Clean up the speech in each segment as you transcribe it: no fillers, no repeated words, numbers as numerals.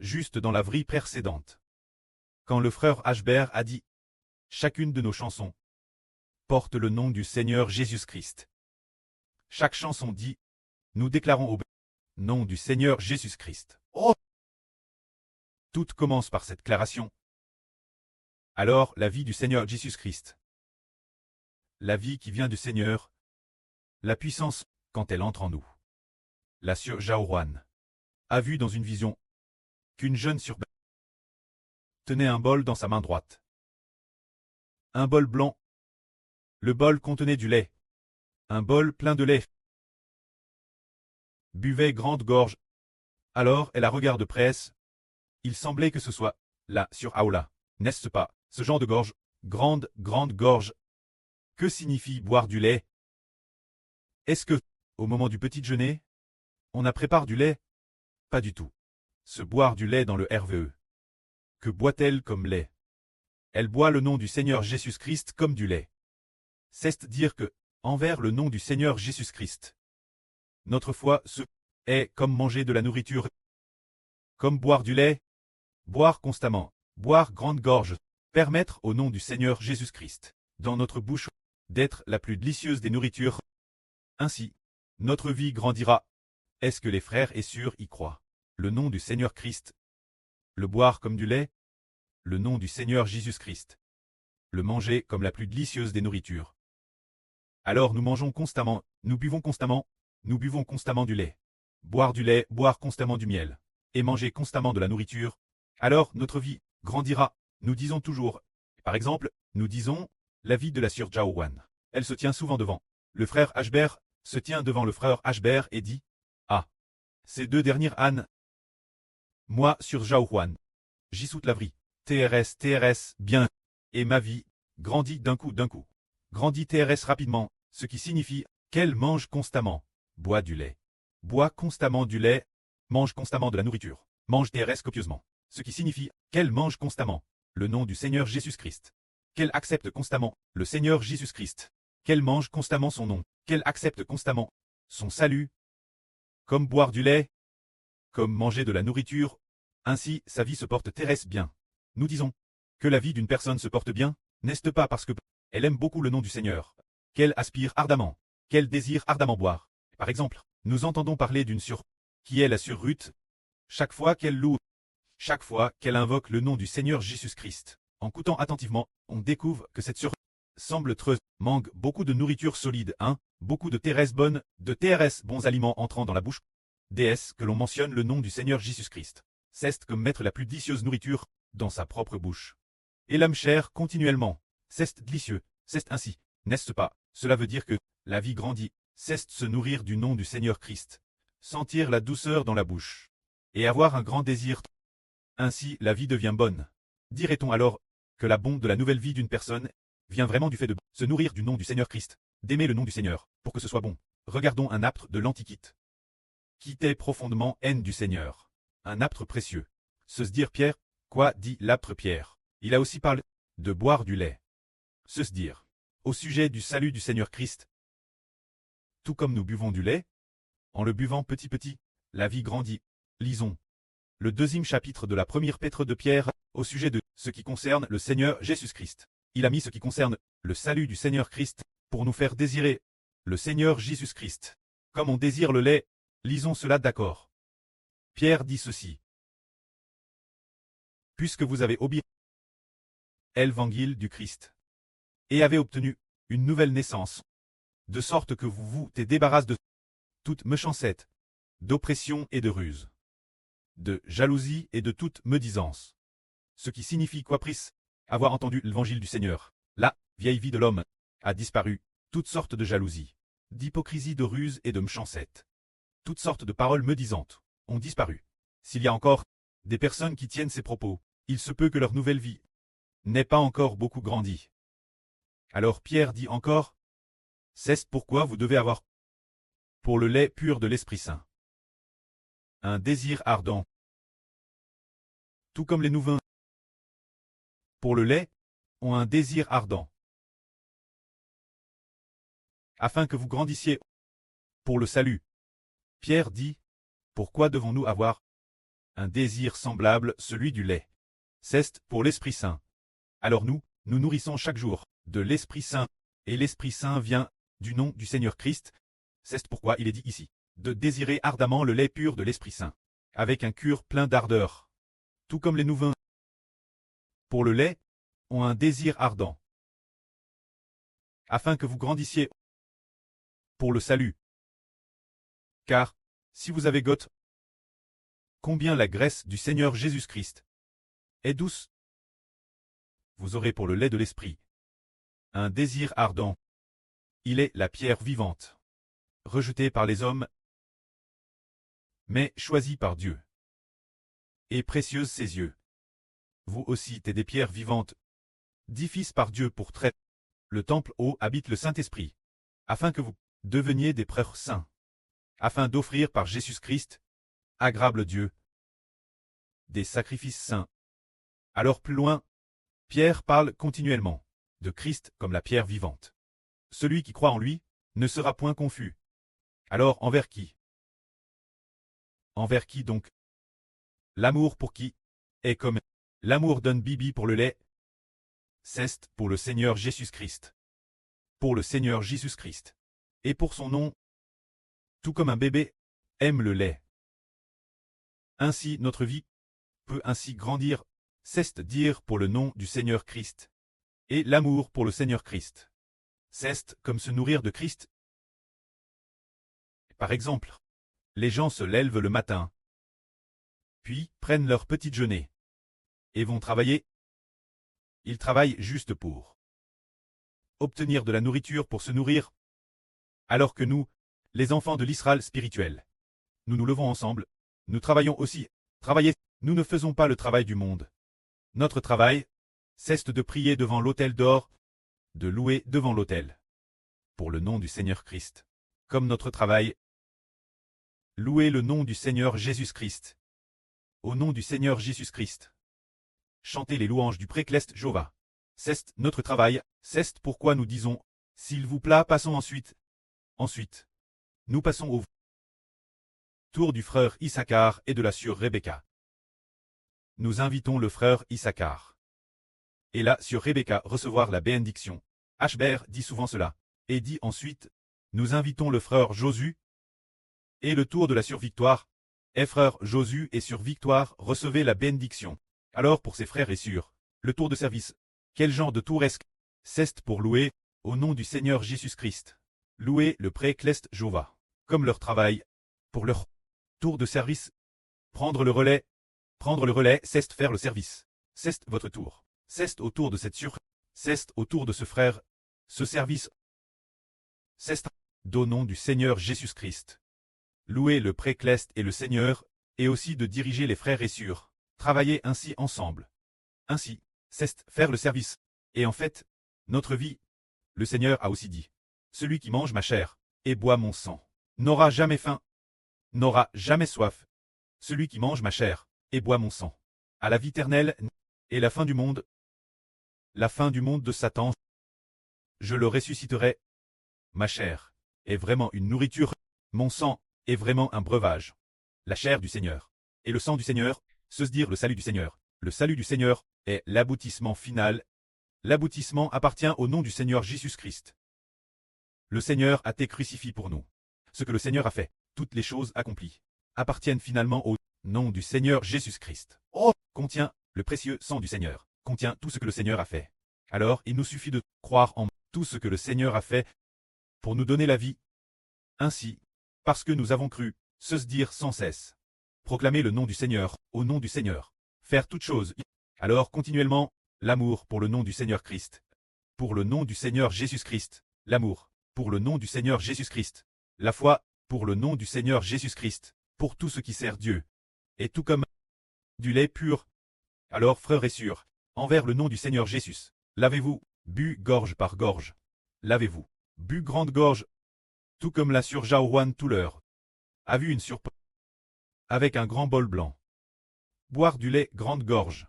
juste dans la vrille précédente. Quand le frère Ashbert a dit « Chacune de nos chansons porte le nom du Seigneur Jésus-Christ ». Chaque chanson dit « Nous déclarons au nom du Seigneur Jésus-Christ ». Oh! Toutes commencent par cette déclaration. Alors, la vie du Seigneur Jésus-Christ. La vie qui vient du Seigneur. La puissance, quand elle entre en nous. La sœur Jaoruan a vu dans une vision qu'une jeune sœur tenait un bol dans sa main droite. Un bol blanc. Le bol contenait du lait. Un bol plein de lait. Buvait grande gorge. Alors elle a regardé presse. Il semblait que ce soit là sur Aoula. N'est-ce pas, ce genre de gorge, grande gorge. Que signifie boire du lait? Est-ce que, au moment du petit déjeuner, on a prépare du lait? Pas du tout. Se boire du lait dans le RVE. Que boit-elle comme lait? Elle boit le nom du Seigneur Jésus-Christ comme du lait. C'est dire que, envers le nom du Seigneur Jésus-Christ, notre foi est comme manger de la nourriture, comme boire du lait, boire constamment, boire grande gorge, permettre au nom du Seigneur Jésus-Christ, dans notre bouche, d'être la plus délicieuse des nourritures. Ainsi, notre vie grandira. Est-ce que les frères et sœurs y croient? Le nom du Seigneur Christ. Le boire comme du lait. Le nom du Seigneur Jésus-Christ. Le manger comme la plus délicieuse des nourritures. Alors nous mangeons constamment, nous buvons constamment du lait. Boire du lait, boire constamment du miel. Et manger constamment de la nourriture. Alors notre vie grandira. Nous disons toujours. Par exemple, nous disons la vie de la sœur Jaoruan. Elle se tient souvent devant. Le frère Ashbert se tient devant le frère Ashbert et dit « Ah, ces deux dernières ânes. Moi sur Jaoruan. J'y soute la vie. TRS, bien. Et ma vie grandit d'un coup. Grandit TRS rapidement, ce qui signifie qu'elle mange constamment. Boit du lait. Boit constamment du lait. Mange constamment de la nourriture. Mange TRS copieusement. Ce qui signifie qu'elle mange constamment le nom du Seigneur Jésus-Christ. Qu'elle accepte constamment le Seigneur Jésus-Christ. Qu'elle mange constamment son nom. Qu'elle accepte constamment son salut. Comme boire du lait. Comme manger de la nourriture. Ainsi, sa vie se porte terrestre bien. Nous disons que la vie d'une personne se porte bien, n'est-ce pas parce que elle aime beaucoup le nom du Seigneur, qu'elle aspire ardemment, qu'elle désire ardemment boire. Par exemple, nous entendons parler d'une sœur qui est la sœur Ruth. Chaque fois qu'elle loue, chaque fois qu'elle invoque le nom du Seigneur Jésus-Christ, en écoutant attentivement, on découvre que cette sœur semble treuse, manque beaucoup de nourriture solide, beaucoup de TRS bonnes, de TRS bons aliments entrant dans la bouche. Déesse que l'on mentionne le nom du Seigneur Jésus-Christ. C'est comme mettre la plus délicieuse nourriture dans sa propre bouche. Et l'âme chère continuellement. C'est délicieux, c'est ainsi, n'est-ce pas? Cela veut dire que la vie grandit, c'est se nourrir du nom du Seigneur Christ, sentir la douceur dans la bouche, et avoir un grand désir. Ainsi la vie devient bonne. Dirait-on alors que la bonne de la nouvelle vie d'une personne vient vraiment du fait de se nourrir du nom du Seigneur Christ, d'aimer le nom du Seigneur, pour que ce soit bon. Regardons un aptre de l'Antiquité. Quitter profondément haine du Seigneur. Un aptre précieux. Se dire Pierre, quoi dit l'aptre Pierre? Il a aussi parlé de boire du lait. Se dire, au sujet du salut du Seigneur Christ. Tout comme nous buvons du lait, en le buvant petit, la vie grandit. Lisons le deuxième chapitre de la première Pètre de Pierre, au sujet de ce qui concerne le Seigneur Jésus-Christ. Il a mis ce qui concerne le salut du Seigneur Christ, pour nous faire désirer le Seigneur Jésus-Christ. Comme on désire le lait, lisons cela d'accord. Pierre dit ceci. Puisque vous avez obéi l'évangile du Christ, et avez obtenu une nouvelle naissance, de sorte que vous vous débarrassez de toute méchanceté, d'oppression et de ruse, de jalousie et de toute médisance. Ce qui signifie quoi pris, avoir entendu l'évangile du Seigneur. La vieille vie de l'homme a disparu, toutes sortes de jalousie, d'hypocrisie, de ruse et de méchanceté. Toutes sortes de paroles médisantes ont disparu. S'il y a encore des personnes qui tiennent ces propos, il se peut que leur nouvelle vie n'ait pas encore beaucoup grandi. Alors Pierre dit encore, c'est pourquoi vous devez avoir pour le lait pur de l'Esprit Saint un désir ardent, tout comme les nouveaux pour le lait ont un désir ardent, afin que vous grandissiez pour le salut. Pierre dit, pourquoi devons-nous avoir un désir semblable, celui du lait. C'est pour l'Esprit Saint. Alors nous nourrissons chaque jour de l'Esprit Saint, et l'Esprit Saint vient du nom du Seigneur Christ. C'est pourquoi il est dit ici, de désirer ardemment le lait pur de l'Esprit Saint, avec un cœur plein d'ardeur. Tout comme les nouveau-nés, pour le lait, ont un désir ardent, afin que vous grandissiez pour le salut. Car, si vous avez goûté combien la graisse du Seigneur Jésus-Christ est douce, vous aurez pour le lait de l'Esprit un désir ardent. Il est la pierre vivante, rejetée par les hommes, mais choisie par Dieu, et précieuse ses yeux. Vous aussi t'es des pierres vivantes, dit fils par Dieu pour traiter le temple où habite le Saint-Esprit, afin que vous deveniez des prêtres saints, afin d'offrir par Jésus-Christ, agréable Dieu, des sacrifices saints. Alors plus loin, Pierre parle continuellement de Christ comme la pierre vivante. Celui qui croit en lui ne sera point confus. Alors envers qui? Envers qui donc? L'amour pour qui est comme l'amour d'un bibi pour le lait. C'est pour le Seigneur Jésus-Christ. Pour le Seigneur Jésus-Christ. Et pour son nom, tout comme un bébé aime le lait. Ainsi notre vie peut ainsi grandir, c'est-à-dire pour le nom du Seigneur Christ. Et l'amour pour le Seigneur Christ. C'est comme se nourrir de Christ. Par exemple, les gens se lèvent le matin, puis prennent leur petit déjeuner, et vont travailler. Ils travaillent juste pour obtenir de la nourriture pour se nourrir, alors que nous, les enfants de l'Israël spirituel, nous nous levons ensemble, nous travaillons aussi. Travailler, nous ne faisons pas le travail du monde. Notre travail, c'est de prier devant l'autel d'or, de louer devant l'autel, pour le nom du Seigneur Christ, comme notre travail. Louer le nom du Seigneur Jésus-Christ. Au nom du Seigneur Jésus-Christ. Chanter les louanges du précleste Jéhovah. C'est notre travail, c'est pourquoi nous disons, s'il vous plaît, passons ensuite. Ensuite, nous passons au tour du frère Issachar et de la sœur Rebecca. Nous invitons le frère Issachar et la sœur Rebecca recevoir la bénédiction. Ashbert dit souvent cela, et dit ensuite, nous invitons le frère Josu et le tour de la sœur Victoire. Et frère Josu et sœur Victoire recevez la bénédiction. Alors pour ses frères et sœurs, le tour de service. Quel genre de tour est-ce? C'est pour louer, au nom du Seigneur Jésus-Christ. Louer le précleste Jéhovah, comme leur travail, pour leur tour de service. Prendre le relais, c'est faire le service. C'est votre tour. C'est au tour de cette sœur, c'est au tour de ce frère, ce service. C'est au nom du Seigneur Jésus-Christ. Louer le précleste et le Seigneur, et aussi de diriger les frères et sœurs. Travailler ainsi ensemble. Ainsi, c'est faire le service. Et en fait, notre vie, le Seigneur a aussi dit, celui qui mange ma chair et boit mon sang n'aura jamais faim, n'aura jamais soif. Celui qui mange ma chair et boit mon sang à la vie éternelle et la fin du monde de Satan. Je le ressusciterai. Ma chair est vraiment une nourriture, mon sang est vraiment un breuvage. La chair du Seigneur et le sang du Seigneur, se dire le salut du Seigneur. Le salut du Seigneur est l'aboutissement final. L'aboutissement appartient au nom du Seigneur Jésus-Christ. Le Seigneur a été crucifié pour nous. Ce que le Seigneur a fait, toutes les choses accomplies, appartiennent finalement au nom du Seigneur Jésus-Christ. Oh, contient le précieux sang du Seigneur, contient tout ce que le Seigneur a fait. Alors il nous suffit de croire en tout ce que le Seigneur a fait pour nous donner la vie. Ainsi, parce que nous avons cru, se dire sans cesse. Proclamer le nom du Seigneur, au nom du Seigneur. Faire toutes choses. Alors continuellement, l'amour pour le nom du Seigneur Christ. Pour le nom du Seigneur Jésus-Christ. L'amour, pour le nom du Seigneur Jésus-Christ. La foi, pour le nom du Seigneur Jésus-Christ. Pour tout ce qui sert Dieu. Et tout comme du lait pur. Alors frères et sœurs, envers le nom du Seigneur Jésus, lavez-vous, bu gorge par gorge. Lavez-vous, bu grande gorge. Tout comme la sœur Jaouane Touleur a vu une surprise avec un grand bol blanc. Boire du lait grande gorge.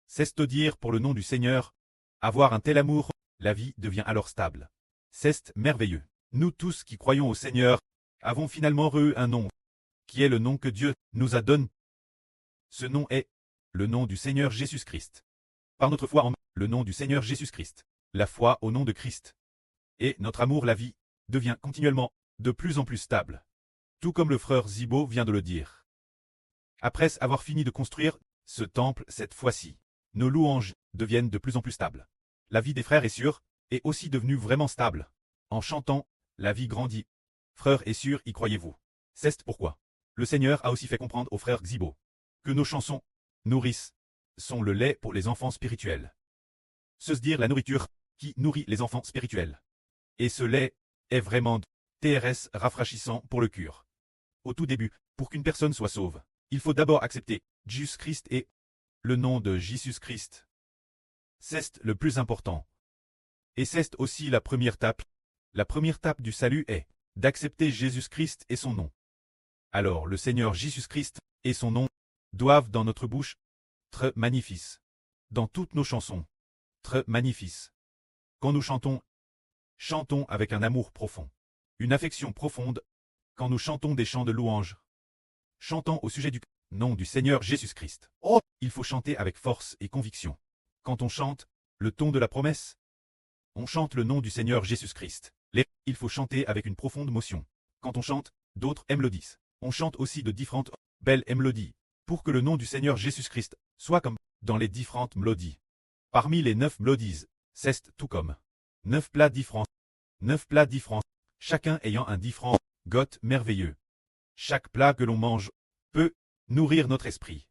C'est-à-dire pour le nom du Seigneur, avoir un tel amour, la vie devient alors stable. C'est merveilleux. Nous tous qui croyons au Seigneur, avons finalement eu un nom, qui est le nom que Dieu nous a donné. Ce nom est le nom du Seigneur Jésus-Christ. Par notre foi en le nom du Seigneur Jésus-Christ, la foi au nom de Christ. Et notre amour, la vie, devient continuellement de plus en plus stable. Tout comme le frère Zibo vient de le dire. Après avoir fini de construire ce temple cette fois-ci, nos louanges deviennent de plus en plus stables. La vie des frères et sœurs est aussi devenue vraiment stable. En chantant, la vie grandit. Frères et sœurs, y croyez-vous? C'est pourquoi le Seigneur a aussi fait comprendre aux frères Zibo que nos chansons nourrissent sont le lait pour les enfants spirituels. C'est dire la nourriture qui nourrit les enfants spirituels. Et ce lait est vraiment TRS rafraîchissant pour le cœur. Au tout début, pour qu'une personne soit sauve, il faut d'abord accepter Jésus-Christ et le nom de Jésus-Christ. C'est le plus important. Et c'est aussi la première étape. La première étape du salut est d'accepter Jésus-Christ et son nom. Alors le Seigneur Jésus-Christ et son nom doivent dans notre bouche être magnifiques. Dans toutes nos chansons, être magnifiques. Quand nous chantons, chantons avec un amour profond, une affection profonde. Quand nous chantons des chants de louange, chantons au sujet du nom du Seigneur Jésus-Christ. Oh, il faut chanter avec force et conviction. Quand on chante le ton de la promesse, on chante le nom du Seigneur Jésus-Christ. Il faut chanter avec une profonde motion. Quand on chante d'autres mélodies, on chante aussi de différentes belles mélodies, pour que le nom du Seigneur Jésus-Christ soit comme dans les différentes mélodies. Parmi les 9 mélodies, c'est tout comme 9 plats différents. 9 plats différents, chacun ayant un différent goût merveilleux. Chaque plat que l'on mange peut nourrir notre esprit,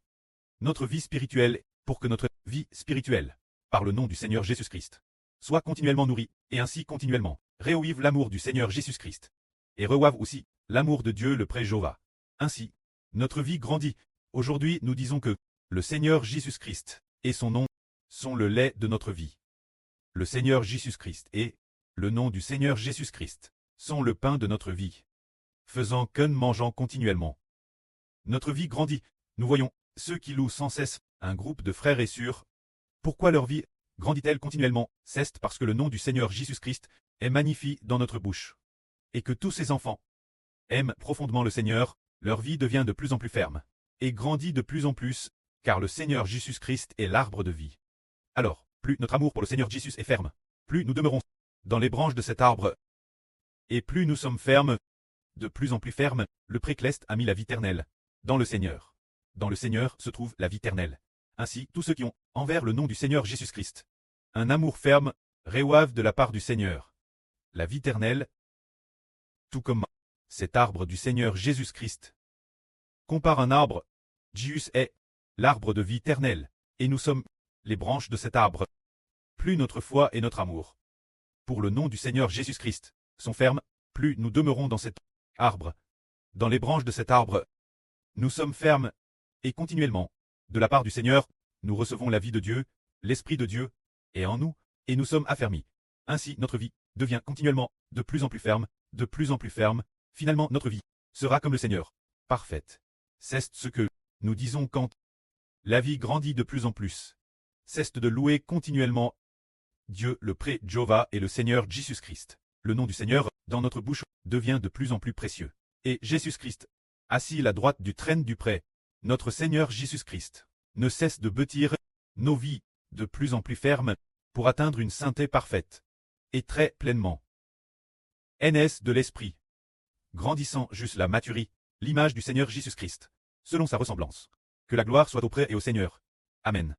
notre vie spirituelle, pour que notre vie spirituelle, par le nom du Seigneur Jésus-Christ, soit continuellement nourrie, et ainsi continuellement revive l'amour du Seigneur Jésus-Christ, et revive aussi l'amour de Dieu le Pré Jéhovah. Ainsi, notre vie grandit. Aujourd'hui, nous disons que le Seigneur Jésus-Christ et son nom sont le lait de notre vie. Le Seigneur Jésus-Christ et le nom du Seigneur Jésus-Christ sont le pain de notre vie, faisant que nous mangeons continuellement. Notre vie grandit. Nous voyons ceux qui louent sans cesse un groupe de frères et sœurs. Pourquoi leur vie grandit-elle continuellement? C'est parce que le nom du Seigneur Jésus-Christ est magnifique dans notre bouche. Et que tous ces enfants aiment profondément le Seigneur, leur vie devient de plus en plus ferme, et grandit de plus en plus, car le Seigneur Jésus-Christ est l'arbre de vie. Alors, plus notre amour pour le Seigneur Jésus est ferme, plus nous demeurons dans les branches de cet arbre, et plus nous sommes fermes, de plus en plus fermes. Le Précleste a mis la vie éternelle dans le Seigneur. Dans le Seigneur se trouve la vie éternelle. Ainsi, tous ceux qui ont envers le nom du Seigneur Jésus-Christ un amour ferme reçoivent de la part du Seigneur la vie éternelle, tout comme cet arbre du Seigneur Jésus-Christ. Compare un arbre, Jésus est l'arbre de vie éternelle, et nous sommes les branches de cet arbre. Plus notre foi et notre amour pour le nom du Seigneur Jésus-Christ sont fermes, plus nous demeurons dans cet arbre. Dans les branches de cet arbre, nous sommes fermes, et continuellement, de la part du Seigneur, nous recevons la vie de Dieu, l'Esprit de Dieu, est en nous, et nous sommes affermis. Ainsi, notre vie devient continuellement de plus en plus ferme, de plus en plus ferme. Finalement, notre vie sera comme le Seigneur, parfaite. C'est ce que nous disons quand la vie grandit de plus en plus. C'est de louer continuellement Dieu le Pré Jéhovah et le Seigneur Jésus-Christ. Le nom du Seigneur, dans notre bouche, devient de plus en plus précieux. Et Jésus-Christ, assis à la droite du trône du Pré, notre Seigneur Jésus-Christ, ne cesse de bâtir nos vies de plus en plus fermes pour atteindre une sainteté parfaite et très pleinement. NS de l'Esprit, grandissant jusqu'à la maturité, l'image du Seigneur Jésus-Christ, selon sa ressemblance. Que la gloire soit au Pré et au Seigneur. Amen.